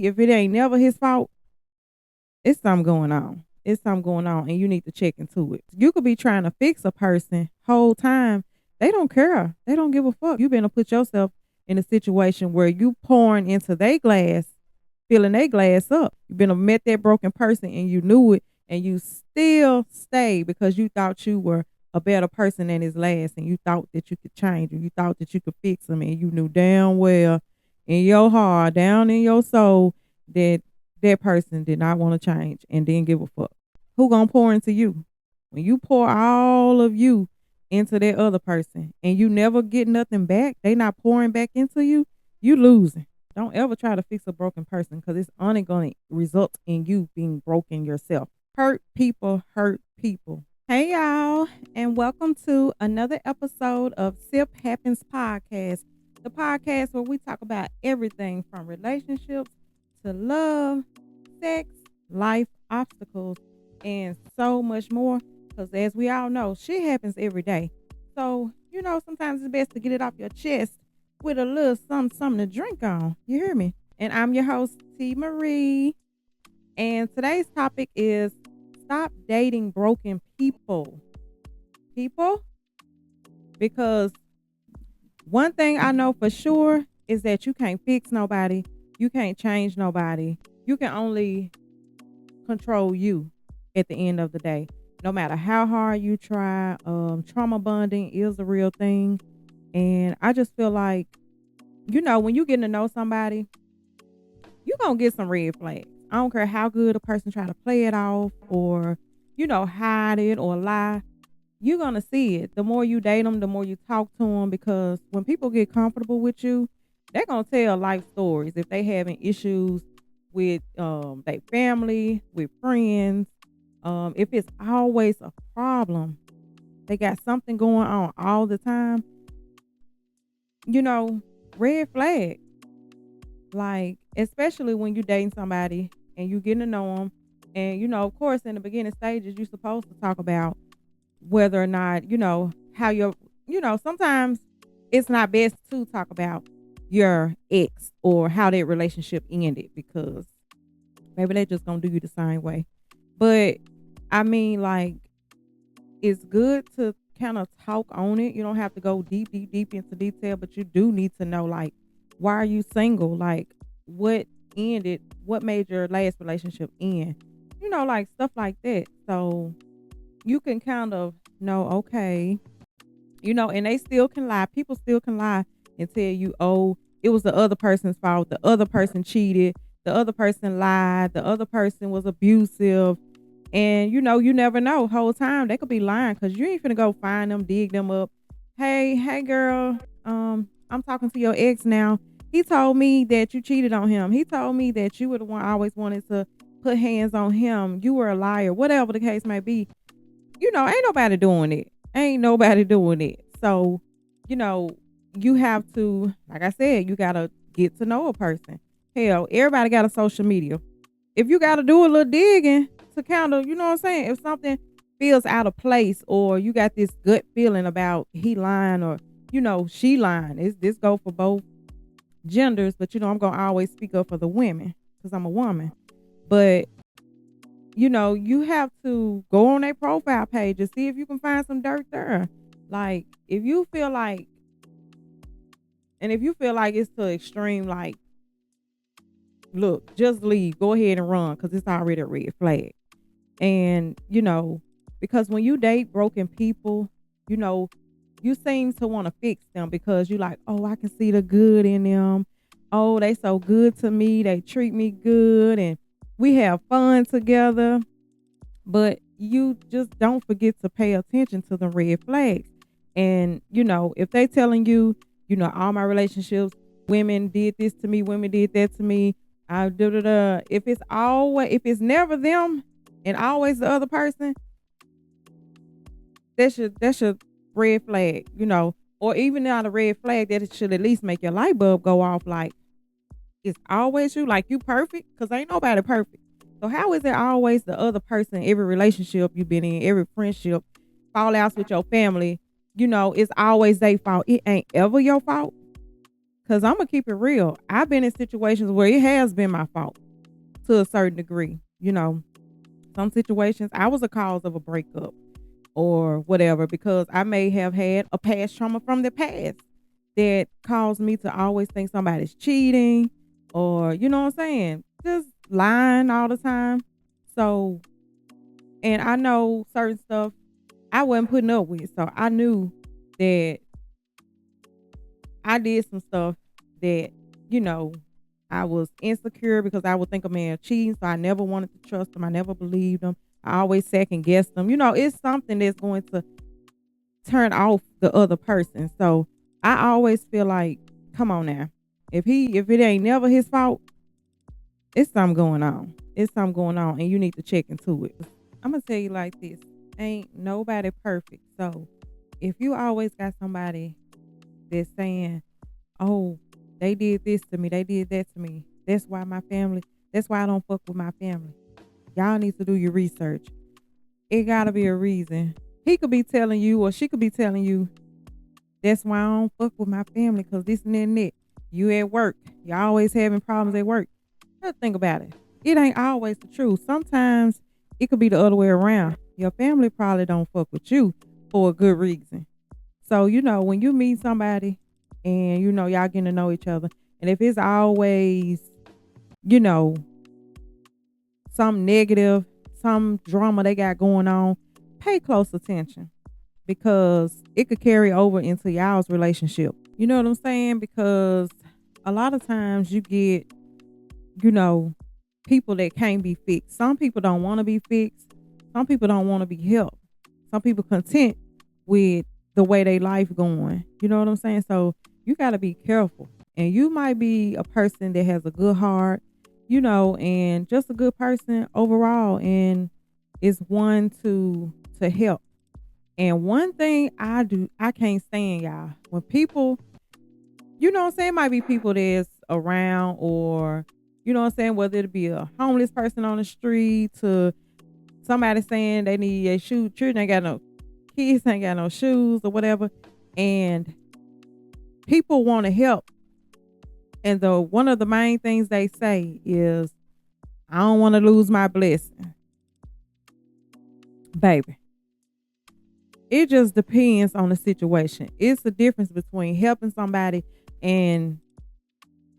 If it ain't never his fault, it's something going on. It's something going on, and you need to check into it. You could be trying to fix a person whole time. They don't care. They don't give a fuck. You better put yourself in a situation where you pouring into their glass, filling their glass up. You been met that broken person and you knew it, and you still stay because you thought you were a better person than his last, and you thought that you could change him. You thought that you could fix him, and you knew damn well in your heart, down in your soul, that that person did not want to change and didn't give a fuck. Who gonna pour into you? When you pour all of you into that other person and you never get nothing back, they not pouring back into you, you losing. Don't ever try to fix a broken person because it's only gonna result in you being broken yourself. Hurt people hurt people. Hey y'all, and welcome to another episode of Sip Happens Podcast, the podcast where we talk about everything from relationships to love, sex, life, obstacles, and so much more. Because as we all know, shit happens every day. So, sometimes it's best to get it off your chest with a little something to drink on. You hear me? And I'm your host, Itsmeteemarie. And today's topic is stop dating broken people. People? Because one thing I know for sure is that you can't fix nobody. You can't change nobody. You can only control you at the end of the day. No matter how hard you try, trauma bonding is a real thing. And I just feel like, when you getting to know somebody, you're going to get some red flags. I don't care how good a person try to play it off or, hide it or lie. You're going to see it. The more you date them, the more you talk to them, because when people get comfortable with you, they're going to tell life stories. If they having issues with their family, with friends, if it's always a problem, they got something going on all the time, red flag. Like, especially when you dating somebody and you getting to know them. And, of course, in the beginning stages, you're supposed to talk about whether or not, how sometimes it's not best to talk about your ex or how that relationship ended, because maybe they just gonna do you the same way. But I mean, like, it's good to kind of talk on it. You don't have to go deep into detail, but you do need to know, like, why are you single? Like, what ended? What made your last relationship end? Like stuff like that. So you can kind of know, okay, and they still can lie. People still can lie and tell you, oh, it was the other person's fault. The other person cheated. The other person lied. The other person was abusive. And you never know. Whole time they could be lying, because you ain't finna go find them, dig them up. Hey girl, I'm talking to your ex now. He told me that you cheated on him. He told me that you were the one always wanted to put hands on him. You were a liar. Whatever the case may be. Ain't nobody doing it. Ain't nobody doing it. So, you know, you have to, like I said, you gotta get to know a person. Hell, everybody got a social media. If you gotta do a little digging to kind of, what I'm saying, if something feels out of place, or you got this gut feeling about he lying, or she lying. This go for both genders, but I'm gonna always speak up for the women because I'm a woman. But you have to go on their profile page and see if you can find some dirt there. Like, if you feel like it's to extreme, like, look, just leave, go ahead and run, because it's already a red flag. And because when you date broken people, you seem to want to fix them because you like, oh, I can see the good in them. Oh, they so good to me. They treat me good and we have fun together. But you just don't forget to pay attention to the red flags. And, if they telling you, all my relationships, women did this to me, women did that to me, if it's never them and always the other person, that's your red flag, or even not a red flag, that it should at least make your light bulb go off. Like, it's always you, like, you perfect, because ain't nobody perfect. So how is it always the other person? Every relationship you've been in, every friendship, fallouts with your family, it's always their fault. It ain't ever your fault. Cause I'm gonna keep it real. I've been in situations where it has been my fault to a certain degree. Some situations I was a cause of a breakup or whatever because I may have had a past trauma from the past that caused me to always think somebody's cheating or you know what I'm saying, just lying all the time. So, and I know certain stuff I wasn't putting up with. So I knew that I did some stuff that, you know, I was insecure because I would think a man cheating. So I never wanted to trust him. I never believed him. I always second guessed them. It's something that's going to turn off the other person. So I always feel like, come on now. If it ain't never his fault, it's something going on. It's something going on and you need to check into it. I'm gonna tell you like this. Ain't nobody perfect. So if you always got somebody that's saying, oh, they did this to me, they did that to me. That's why I don't fuck with my family. Y'all need to do your research. It gotta be a reason. He could be telling you or she could be telling you, that's why I don't fuck with my family, cause this and that and that. You at work. You're always having problems at work. Just think about it. It ain't always the truth. Sometimes it could be the other way around. Your family probably don't fuck with you for a good reason. So, when you meet somebody and, y'all getting to know each other, and if it's always, you know, some negative, some drama they got going on, pay close attention because it could carry over into y'all's relationship. You know what I'm saying? Because a lot of times you get, you know, people that can't be fixed. Some people don't want to be fixed. Some people don't want to be helped. Some people content with the way they life going. You know what I'm saying? So you got to be careful. And you might be a person that has a good heart, and just a good person overall, and is one to help. And one thing I can't stand, y'all, when people, you know what I'm saying, might be people that's around or, you know what I'm saying, whether it be a homeless person on the street to somebody saying they need a shoe, children ain't got no kids, ain't got no shoes or whatever. And people want to help. And one of the main things they say is, I don't want to lose my blessing. Baby, it just depends on the situation. It's the difference between helping somebody and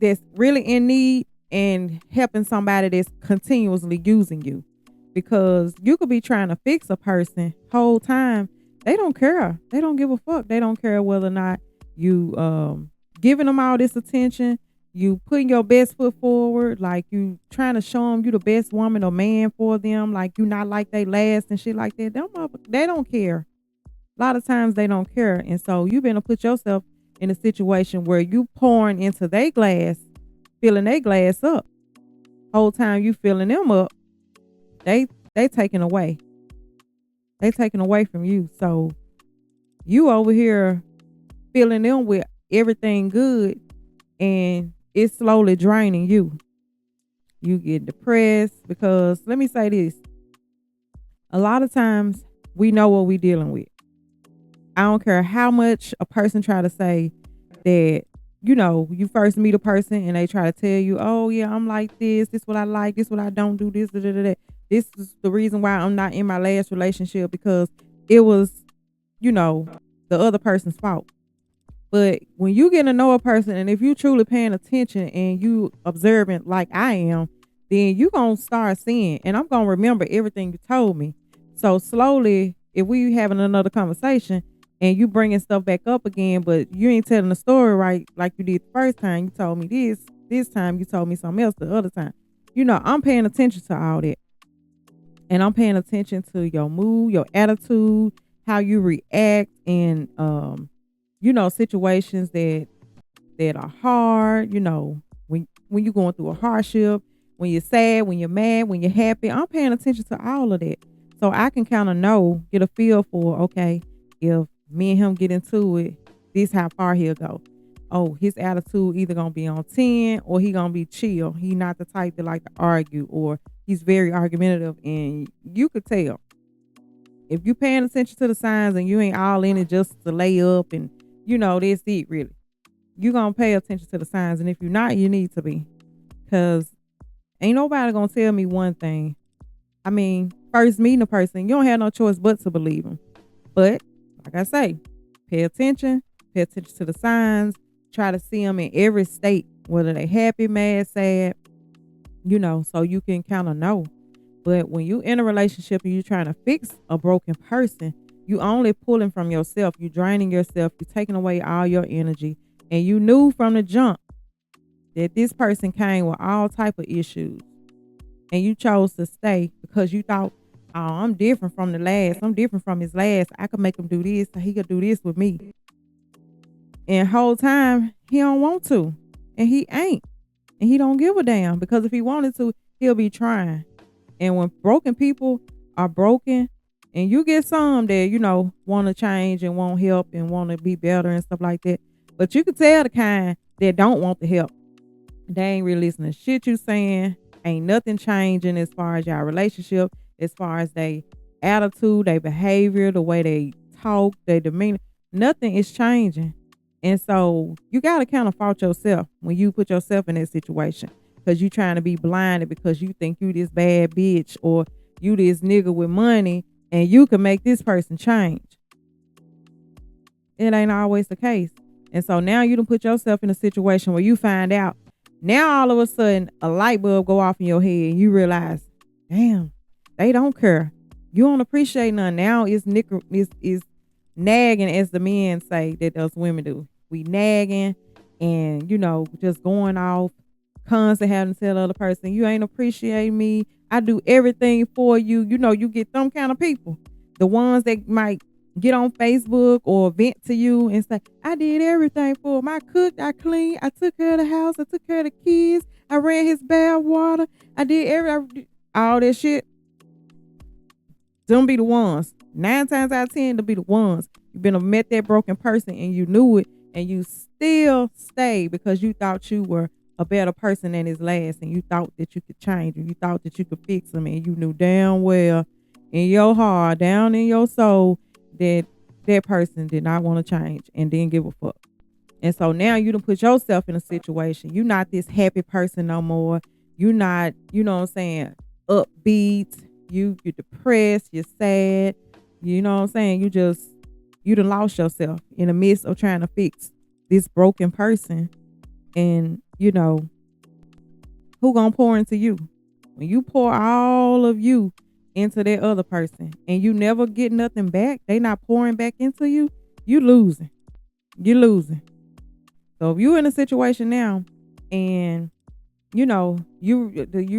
that's really in need and helping somebody that's continuously using you. Because you could be trying to fix a person whole time. They don't care. They don't give a fuck. They don't care whether or not you giving them all this attention, you putting your best foot forward, like you trying to show them you the best woman or man for them, like you not like they last and shit like that. They don't care. A lot of times they don't care. And so you better put yourself in a situation where you pouring into their glass, filling their glass up. Whole time you filling them up, they taking away. They taking away from you. So you over here filling them with everything good and it's slowly draining you. You get depressed because let me say this. A lot of times we know what we dealing with. I don't care how much a person try to say that, you first meet a person and they try to tell you, oh yeah, I'm like this what I like, this what I don't do, this, da, da, da, da. This is the reason why I'm not in my last relationship because it was, the other person's fault. But when you get to know a person and if you truly paying attention and you observant like I am, then you going to start seeing and I'm going to remember everything you told me. So slowly, if we having another conversation and you bringing stuff back up again, but you ain't telling the story right like you did the first time, you told me this time you told me something else the other time. I'm paying attention to all that. And I'm paying attention to your mood, your attitude, how you react in, situations that are hard, when you're going through a hardship, when you're sad, when you're mad, when you're happy. I'm paying attention to all of that. So I can kind of get a feel for, okay, if me and him get into it, this how far he'll go. Oh, his attitude either gonna be on 10 or he gonna be chill. He not the type that like to argue or he's very argumentative and you could tell. If you paying attention to the signs and you ain't all in it just to lay up and that's it really. You gonna pay attention to the signs, and if you're not, you need to be, cause ain't nobody gonna tell me one thing. I mean, first meeting a person, you don't have no choice but to believe them. But like I say, pay attention, pay attention to the signs. Try to see them in every state, whether they happy, mad, sad. So you can kind of know. But when you in a relationship and you trying to fix a broken person, you only pulling from yourself. You draining yourself. You taking away all your energy. And you knew from the jump that this person came with all type of issues. And you chose to stay because you thought, oh, I'm different from the last. I'm different from his last. I could make him do this. So he could do this with me. And whole time, he don't want to. And he ain't. And he don't give a damn. Because if he wanted to, he'll be trying. And when broken people are broken, and you get some that, want to change and want help and want to be better and stuff like that. But you can tell the kind that don't want the help. They ain't really listening to shit you saying. Ain't nothing changing as far as y'all relationship, as far as they attitude, their behavior, the way they talk, their demeanor. Nothing is changing. And so you got to kind of fault yourself when you put yourself in that situation. Because you trying to be blinded because you think you this bad bitch or you this nigga with money and you can make this person change. It ain't always the case. And so now you done put yourself in a situation where you find out. Now all of a sudden a light bulb go off in your head and you realize, damn, they don't care. You don't appreciate nothing. Now it's nagging, as the men say that us women do. We nagging and, just going off. Constantly having to tell the other person, you ain't appreciating me. I do everything for you. You get them kind of people. The ones that might get on Facebook or vent to you and say, I did everything for him. I cooked, I cleaned, I took care of the house, I took care of the kids, I ran his bath water, I did all that shit. Them be the ones. 9 times out of 10, they'll be the ones. You've been met that broken person and you knew it and you still stayed because you thought you were a better person than his last, and you thought that you could change him. You thought that you could fix him, and you knew damn well in your heart, down in your soul, that that person did not want to change and didn't give a fuck. And so now you done put yourself in a situation. You're not this happy person no more. You're not, upbeat. You're depressed. You're sad. You know what I'm saying? You done lost yourself in the midst of trying to fix this broken person. And who gonna pour into you? When you pour all of you into that other person and you never get nothing back, they not pouring back into you, you losing. You're losing. So if you're in a situation now and you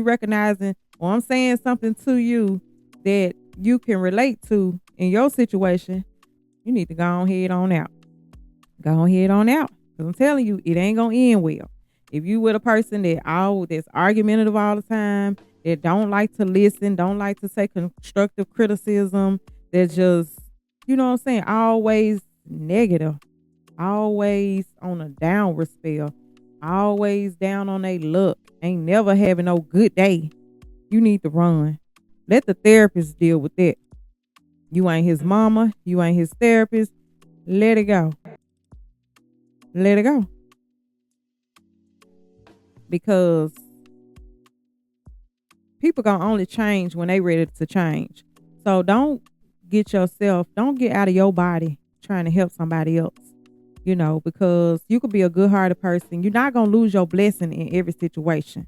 recognizing, or I'm saying something to you that you can relate to in your situation, you need to go on head on out. Go on head on out. Because I'm telling you, it ain't going to end well. If you with a person that's argumentative all the time, that don't like to listen, don't like to say constructive criticism, that just, always negative, always on a downward spell, always down on their luck, ain't never having no good day, you need to run. Let the therapist deal with that. You ain't his mama. You ain't his therapist. Let it go. Let it go. Because people gonna only change when they ready to change. So don't get out of your body trying to help somebody else. Because you could be a good-hearted person. You're not gonna lose your blessing in every situation.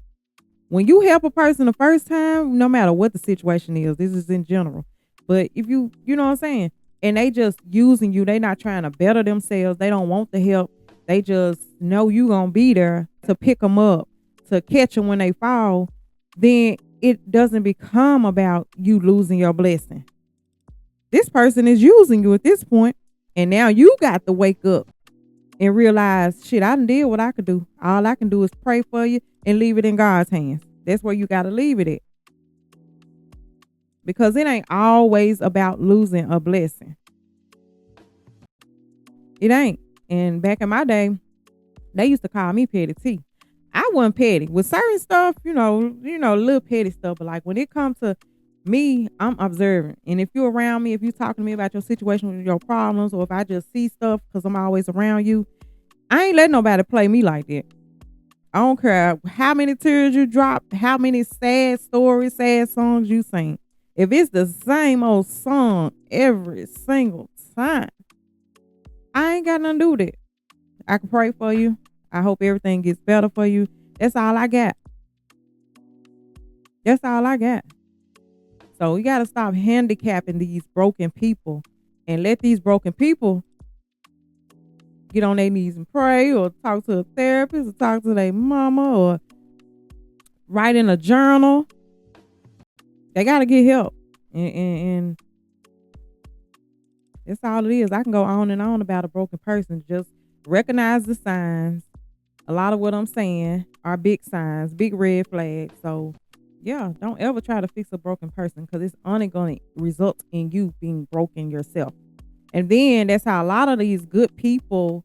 When you help a person the first time, no matter what the situation is, this is in general. But if you know what I'm saying, and they just using you, they not trying to better themselves. They don't want the help. They just know you gonna be there to pick them up, to catch them when they fall. Then it doesn't become about you losing your blessing. This person is using you at this point, and now you got to wake up and realize, shit, I done did what I could do. All I can do is pray for you and leave it in God's hands. That's where you got to leave it at. Because it ain't always about losing a blessing. It ain't. And back in my day, they used to call me petty T. I wasn't petty. With certain stuff, little petty stuff. But like when it comes to me, I'm observant. And if you're around me, if you're talking to me about your situation with your problems, or if I just see stuff because I'm always around you, I ain't letting nobody play me like that. I don't care how many tears you drop, how many sad stories, sad songs you sing. If it's the same old song every single time, I ain't got nothing to do with it. I can pray for you. I hope everything gets better for you. That's all I got. That's all I got. So we got to stop handicapping these broken people and let these broken people get on their knees and pray or talk to a therapist or talk to their mama or write in a journal. They got to get help. And that's all it is. I can go on and on about a broken person. Just recognize the signs. A lot of what I'm saying are big signs, big red flags. So, yeah, don't ever try to fix a broken person because it's only going to result in you being broken yourself. And then that's how a lot of these good people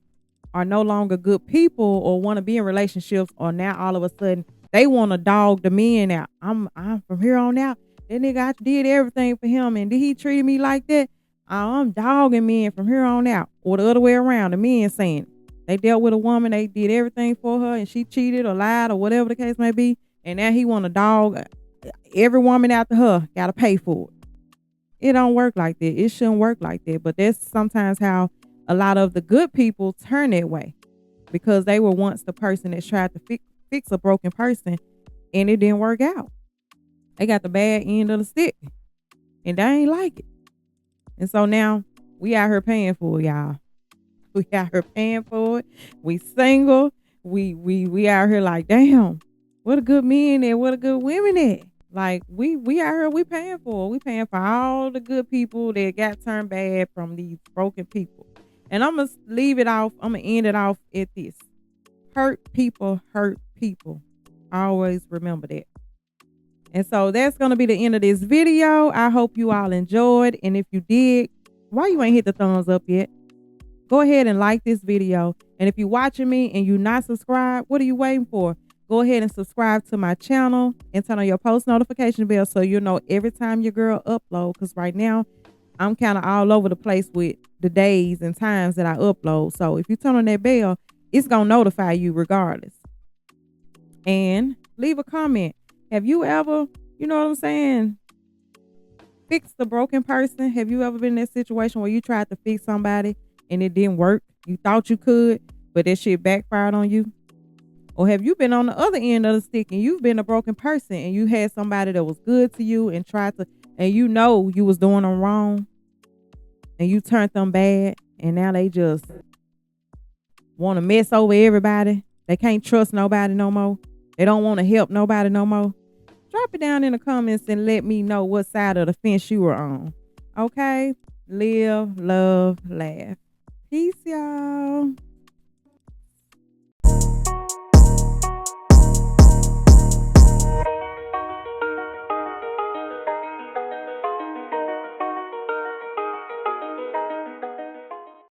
are no longer good people or want to be in relationships, or now all of a sudden they want to dog the men out. I'm from here on out. That nigga, I did everything for him, and did he treat me like that? I'm dogging men from here on out. Or the other way around, the men saying they dealt with a woman, they did everything for her, and she cheated or lied or whatever the case may be, and now he want to dog every woman after her. Got to pay for it. It don't work like that. It shouldn't work like that. But that's sometimes how a lot of the good people turn that way, because they were once the person that tried to fix a broken person, and it didn't work out. They got the bad end of the stick, and they ain't like it. And so now we out here paying for it, y'all. We out here paying for it. We single. We out here like, damn, what a good men at, what a good women at. Like we out here, we paying for it. We paying for all the good people that got turned bad from these broken people. And I'm gonna leave it off. I'm gonna end it off at this: hurt people hurt people. Always remember that. And so that's going to be the end of this video. I hope you all enjoyed. And if you did, why you ain't hit the thumbs up yet? Go ahead and like this video. And if you're watching me and you're not subscribed, what are you waiting for? Go ahead and subscribe to my channel and turn on your post notification bell so you'll know every time your girl upload. Because right now, I'm kind of all over the place with the days and times that I upload. So if you turn on that bell, it's going to notify you regardless. And leave a comment. Have you ever, you know what I'm saying, fixed a broken person? Have you ever been in that situation where you tried to fix somebody and it didn't work? You thought you could, but that shit backfired on you? Or have you been on the other end of the stick and you've been a broken person and you had somebody that was good to you and tried to, and you know you was doing them wrong and you turned them bad, and now they just want to mess over everybody? They can't trust nobody no more. They don't want to help nobody no more. Drop it down in the comments and let me know what side of the fence you were on. Okay? Live, love, laugh. Peace, y'all.